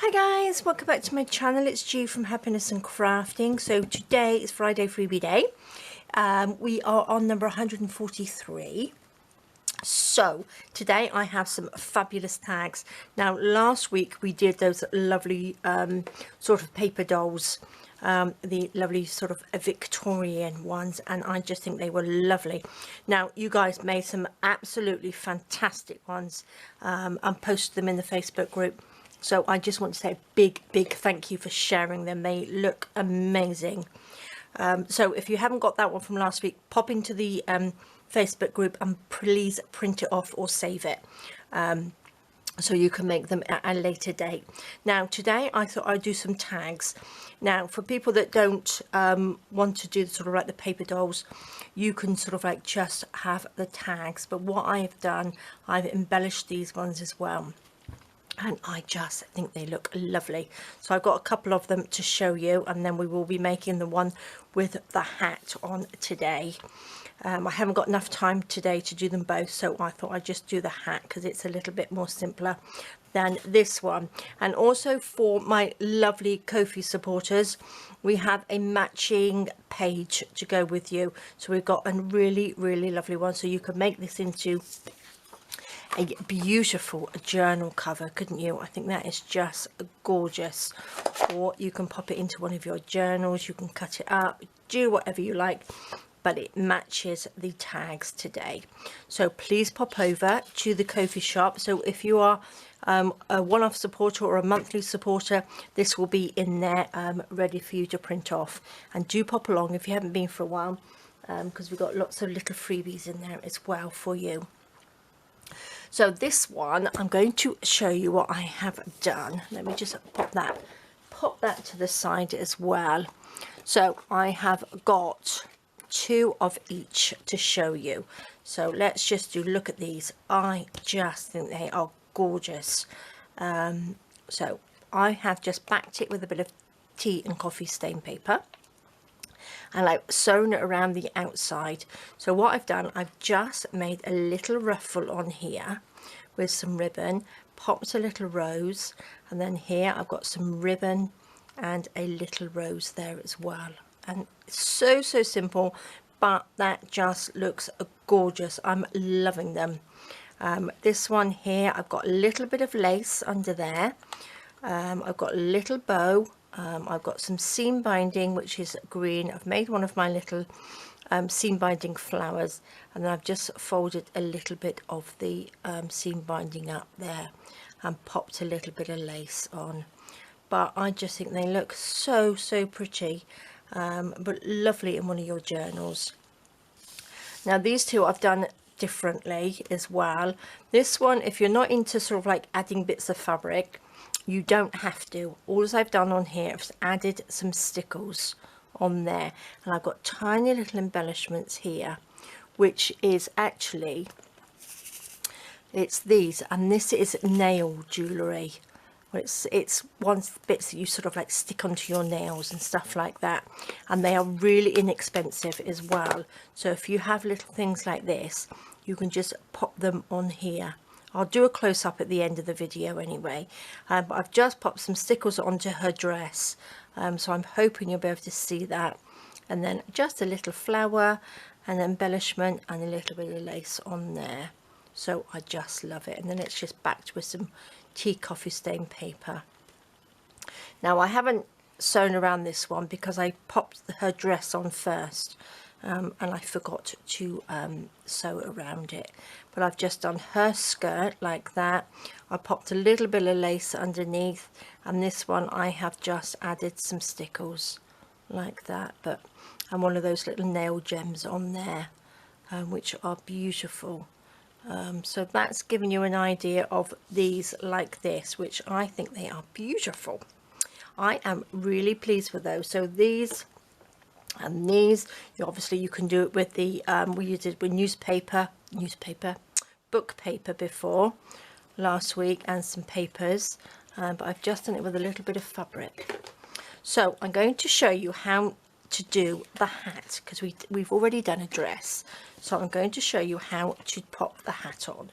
Hi guys, welcome back to my channel. It's Ju from Happiness and Crafting. So today is Friday Freebie Day. We are on number 143. So today I have some fabulous tags. Now last week we did those lovely sort of paper dolls, the lovely sort of Victorian ones, and I just think they were lovely. Now you guys made some absolutely fantastic ones and posted them in the Facebook group. So I just want to say a big thank you for sharing them. They look amazing. So if you haven't got that one from last week, pop into the Facebook group and please print it off or save it so you can make them at a later date. Now today I thought I'd do some tags. Now for people that don't want to do sort of like the paper dolls, you can sort of like just have the tags, but what I've done, I've embellished these ones as well. And I just think they look lovely. So I've got a couple of them to show you, and then we will be making the one with the hat on today. I haven't got enough time today to do them both, so I thought I'd just do the hat because it's a little bit more simpler than this one. And also for my lovely Ko-fi supporters, we have a matching page to go with you. So we've got a really lovely one, so you can make this into a beautiful journal cover, couldn't you? I think that is just gorgeous. Or you can pop it into one of your journals, you can cut it up, do whatever you like, but it matches the tags today. So please pop over to the Ko-fi shop. So if you are a one-off supporter or a monthly supporter, this will be in there ready for you to print off. And do pop along if you haven't been for a while, because we've got lots of little freebies in there as well for you. So this one, I'm going to show you what I have done. Let me just pop that to the side as well. So I have got two of each to show you. So let's just look at these. I just think they are gorgeous. So I have just backed it with a bit of tea and coffee stain paper, and I've sewn it around the outside. So what I've done, I've just made a little ruffle on here with some ribbon, popped a little rose, and then here I've got some ribbon and a little rose there as well. And it's so simple, but that just looks gorgeous. I'm loving them. This one here, I've got a little bit of lace under there. I've got a little bow. I've got some seam binding, which is green. I've made one of my little seam binding flowers, and I've just folded a little bit of the seam binding up there and popped a little bit of lace on. But I just think they look so pretty, but lovely in one of your journals. Now these two I've done differently as well. This one, if you're not into sort of like adding bits of fabric, you don't have to. All I've done on here is added some stickles on there, and I've got tiny little embellishments here, which is actually, it's these, and this is nail jewellery. Well, it's one bits that you sort of like stick onto your nails and stuff like that, and they are really inexpensive as well. So if you have little things like this, you can just pop them on here. I'll do a close-up at the end of the video anyway, but I've just popped some stickles onto her dress, so I'm hoping you'll be able to see that. And then just a little flower, an embellishment, and a little bit of lace on there. So I just love it. And then it's just backed with some tea coffee stain paper. Now I haven't sewn around this one because I popped her dress on first, and I forgot to sew around it. But I've just done her skirt like that. I popped a little bit of lace underneath, and this one I have just added some stickles like that, and one of those little nail gems on there, which are beautiful. So that's giving you an idea of these like this, which I think they are beautiful. I am really pleased with those. So these and these, obviously you can do it with the we did with book paper before last week, and some papers, but I've just done it with a little bit of fabric. So I'm going to show you how to do the hat, because we've already done a dress. So I'm going to show you how to pop the hat on.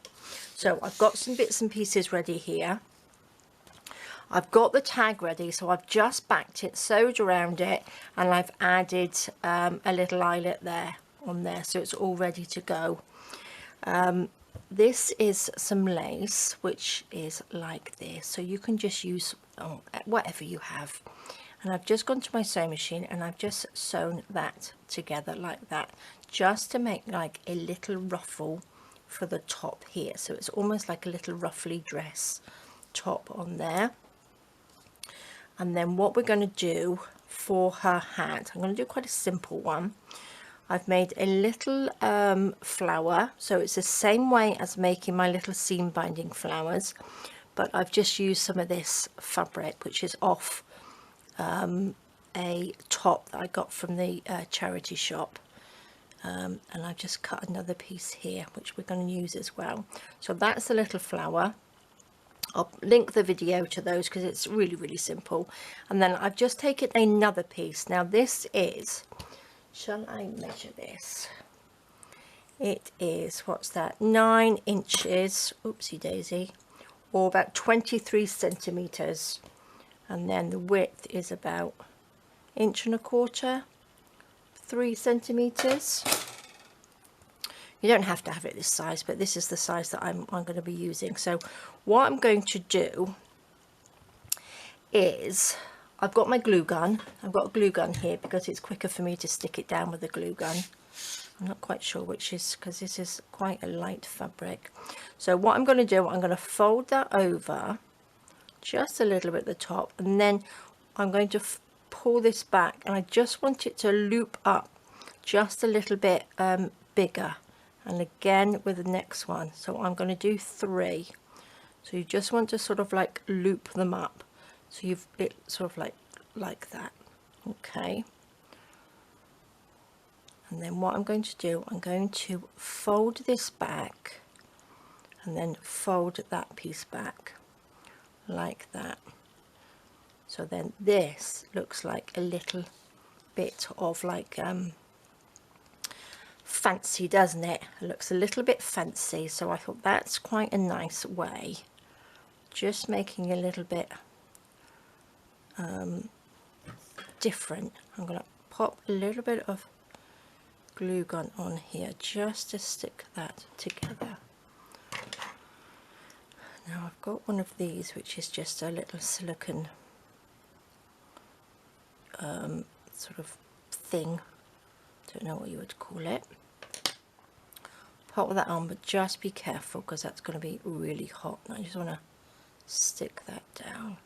So I've got some bits and pieces ready here. I've got the tag ready, so I've just backed it, sewed around it, and I've added a little eyelet there on there, so it's all ready to go. This is some lace, which is like this, so you can just use whatever you have. And I've just gone to my sewing machine and I've just sewn that together like that, just to make like a little ruffle for the top here, so it's almost like a little ruffly dress top on there. And then what we're going to do for her hat, I'm going to do quite a simple one. I've made a little flower, so it's the same way as making my little seam binding flowers, but I've just used some of this fabric, which is off a top that I got from the charity shop, and I've just cut another piece here, which we're going to use as well. So that's the little flower. I'll link the video to those because it's really, really simple. And then I've just taken another piece. Now this is, shall I measure this? It is, what's that, 9 inches, oopsie daisy, or about 23 centimeters. And then the width is about 1.25 inches, 3 centimeters. You don't have to have it this size, but this is the size that I'm going to be using. So what I'm going to do is, I've got my glue gun. I've got a glue gun here because it's quicker for me to stick it down with a glue gun. I'm not quite sure which is, because this is quite a light fabric. So what I'm going to do, I'm going to fold that over just a little bit at the top, and then I'm going to pull this back, and I just want it to loop up just a little bit bigger, and again with the next one. So I'm going to do 3. So you just want to sort of like loop them up, so you've it sort of like that. Okay, and then what I'm going to do, I'm going to fold this back and then fold that piece back like that. So then this looks like a little bit of like fancy, doesn't it? It looks a little bit fancy, so I thought that's quite a nice way, just making a little bit different. I'm going to pop a little bit of glue gun on here just to stick that together. Now I've got one of these, which is just a little silicone sort of thing, don't know what you would call it. Pop that on, but just be careful because that's going to be really hot, and I just want to stick that down.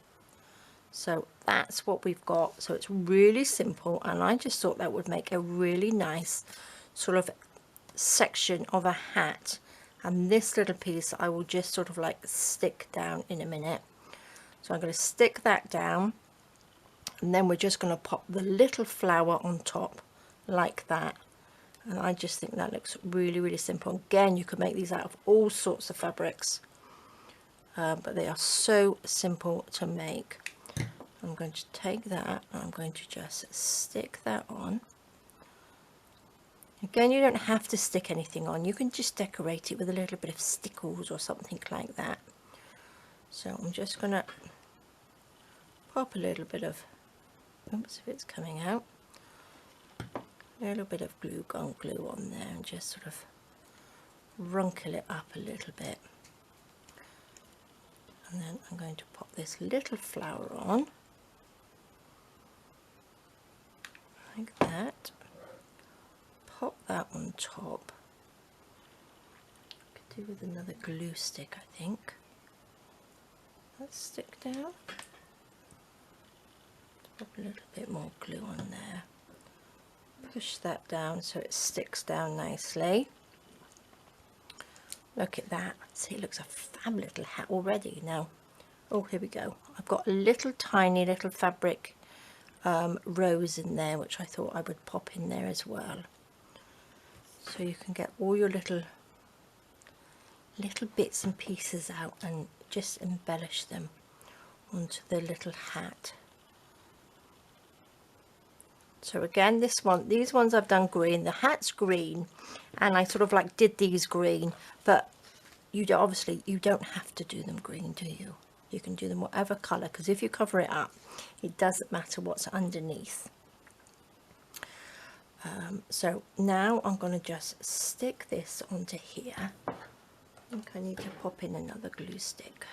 So that's what we've got. So it's really simple, and I just thought that would make a really nice sort of section of a hat. And this little piece I will just sort of like stick down in a minute. So I'm going to stick that down, and then we're just going to pop the little flower on top like that. And I just think that looks really, really simple. Again, you can make these out of all sorts of fabrics, but they are so simple to make. I'm going to take that and I'm going to just stick that on. Again, you don't have to stick anything on, you can just decorate it with a little bit of stickles or something like that. So I'm just going to pop a little bit of, oops, if it's coming out, a little bit of glue on there, and just sort of wrinkle it up a little bit. And then I'm going to pop this little flower on, like that. Pop that on top. Could do with another glue stick, I think. Let's stick down. Pop a little bit more glue on there. Push that down so it sticks down nicely. Look at that. See, it looks a fab little hat already. Now, oh, here we go. I've got a little tiny little fabric rose in there, which I thought I would pop in there as well. So you can get all your little bits and pieces out and just embellish them onto the little hat. So again, these ones I've done green. The hat's green, and I sort of like did these green, but obviously you don't have to do them green, do you? You can do them whatever colour, because if you cover it up, it doesn't matter what's underneath. So now I'm going to just stick this onto here. I think I need to pop in another glue stick.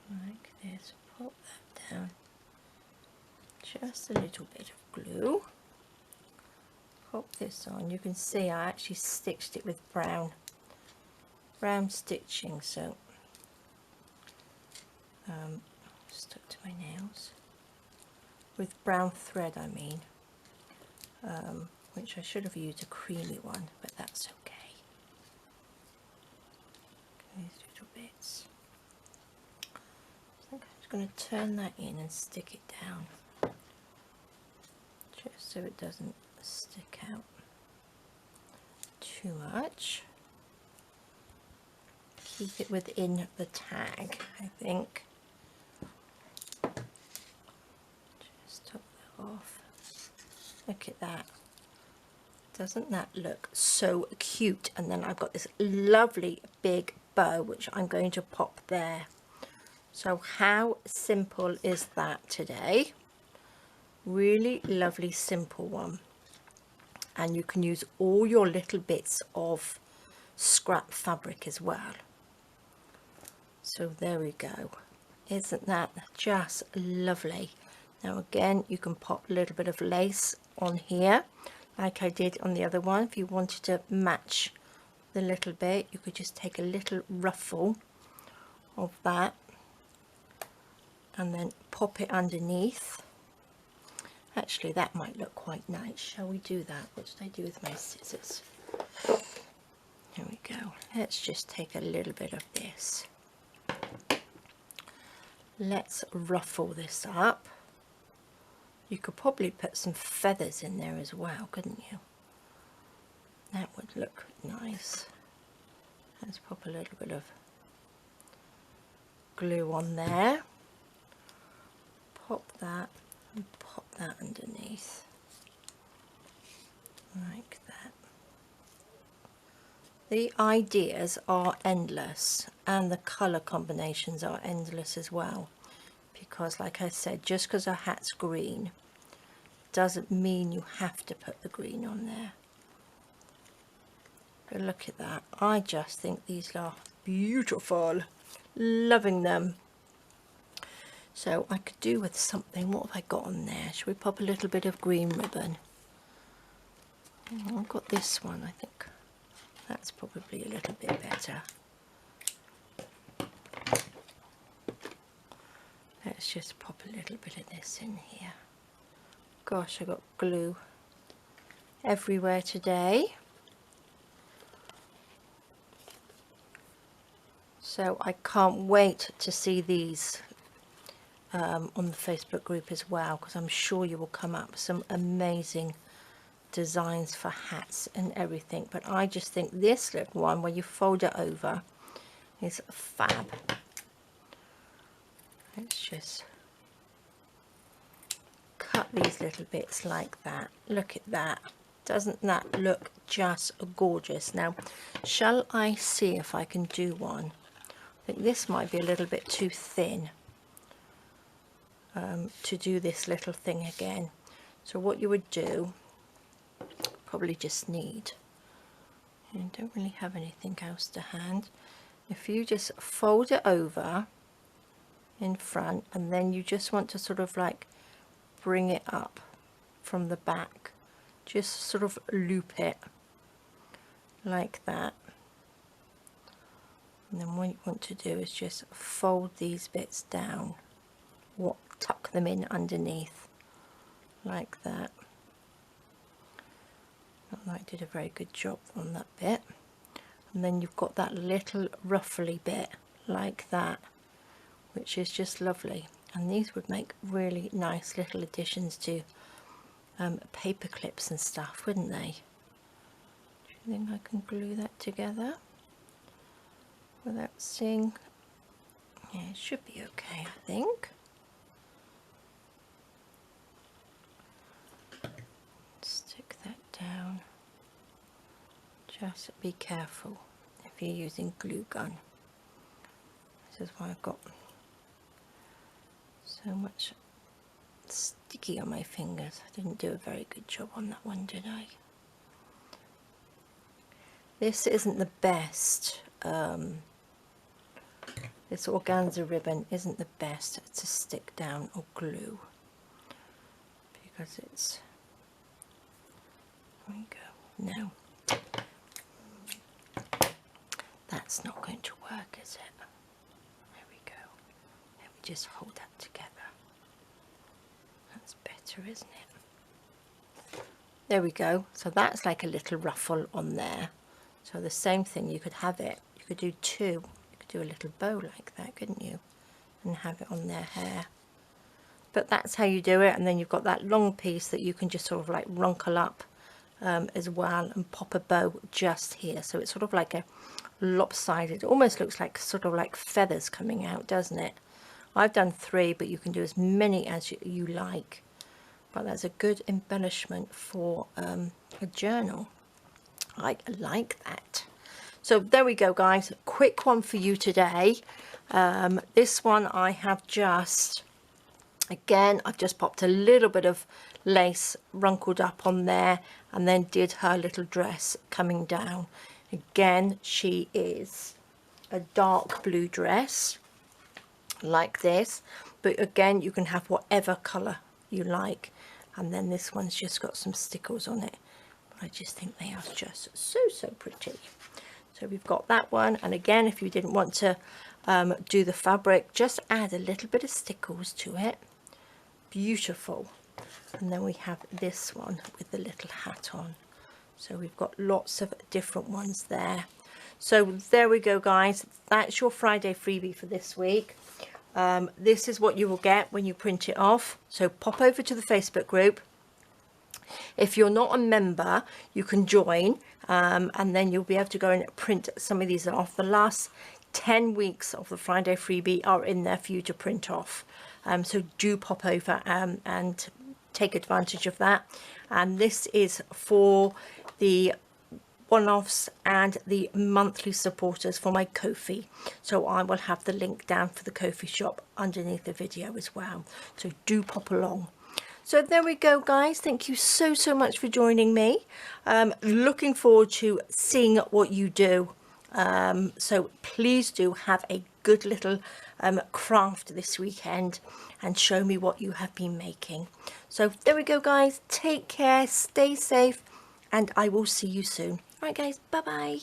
Like this, pop that down. Just a little bit of glue. Pop this on. You can see I actually stitched it with brown stitching, so stuck to my nails. With brown thread, I mean, which I should have used a creamy one, but that's okay. These little bits. I think I'm just going to turn that in and stick it down, just so it doesn't stick out too much. Keep it within the tag, I think. Just top that off. Look at that. Doesn't that look so cute? And then I've got this lovely big bow which I'm going to pop there. So how simple is that today? Really lovely simple one. And you can use all your little bits of scrap fabric as well. So there we go. Isn't that just lovely? Now again, you can pop a little bit of lace on here like I did on the other one. If you wanted to match the little bit, you could just take a little ruffle of that and then pop it underneath. Actually, that might look quite nice. Shall we do that? What did I do with my scissors? Here we go. Let's just take a little bit of this. Let's ruffle this up. You could probably put some feathers in there as well, couldn't you? That would look nice. Let's pop a little bit of glue on there. Pop that and pop that underneath. Like that. The ideas are endless, and the colour combinations are endless as well, because like I said, just because a hat's green doesn't mean you have to put the green on there. But look at that. I just think these are beautiful. Loving them. So I could do with something. What have I got on there? Should we pop a little bit of green ribbon? Oh, I've got this one. I think that's probably a little bit better. Let's just pop a little bit of this in here. Gosh, I got glue everywhere today. So I can't wait to see these on the Facebook group as well, because I'm sure you will come up with some amazing designs for hats and everything. But I just think this little one where you fold it over is fab. Let's just cut these little bits like that. Look at that. Doesn't that look just gorgeous? Now, shall I see if I can do one? I think this might be a little bit too thin to do this little thing again. So what you would do, probably just need, I don't really have anything else to hand, if you just fold it over in front, and then you just want to sort of like bring it up from the back, just sort of loop it like that. And then what you want to do is just fold these bits down, tuck them in underneath like that. I did a very good job on that bit. And then you've got that little ruffly bit like that, which is just lovely. And these would make really nice little additions to paper clips and stuff, wouldn't they? Do you think I can glue that together without seeing? Yeah, it should be okay, I think. Stick that down. Just be careful if you're using glue gun. This is why I've got so much sticky on my fingers. I didn't do a very good job on that one, did I? This isn't the best. This organza ribbon isn't the best to stick down or glue because it's, there we go. No, that's not going to work, is it? There we go. Let me just hold that together. That's better, isn't it? There we go. So that's like a little ruffle on there. So the same thing, you could have it, you could do two, you could do a little bow like that, couldn't you? And have it on their hair. But that's how you do it, and then you've got that long piece that you can just sort of like runkle up as well and pop a bow just here. So it's sort of like a lopsided, it almost looks like sort of like feathers coming out, doesn't it? I've done 3, but you can do as many as you like. But that's a good embellishment for a journal. I like that. So there we go, guys. A quick one for you today. This one I have just, again, I've just popped a little bit of lace runkled up on there and then did her little dress coming down. Again, she is a dark blue dress like this, but again, you can have whatever colour you like. And then this one's just got some stickles on it. I just think they are just so pretty. So we've got that one, and again, if you didn't want to do the fabric, just add a little bit of stickles to it. Beautiful. And then we have this one with the little hat on. So we've got lots of different ones there. So there we go, guys. That's your Friday freebie for this week. This is what you will get when you print it off. So pop over to the Facebook group. If you're not a member, you can join, and then you'll be able to go and print some of these off. The last 10 weeks of the Friday freebie are in there for you to print off. So do pop over and take advantage of that. And this is for the one-offs and the monthly supporters for my Ko-fi. So I will have the link down for the Ko-fi shop underneath the video as well. So do pop along. So there we go, guys. Thank you so much for joining me. Looking forward to seeing what you do. So please do have a good little craft this weekend and show me what you have been making. So there we go, guys. Take care, stay safe, and I will see you soon. All right, guys. Bye-bye.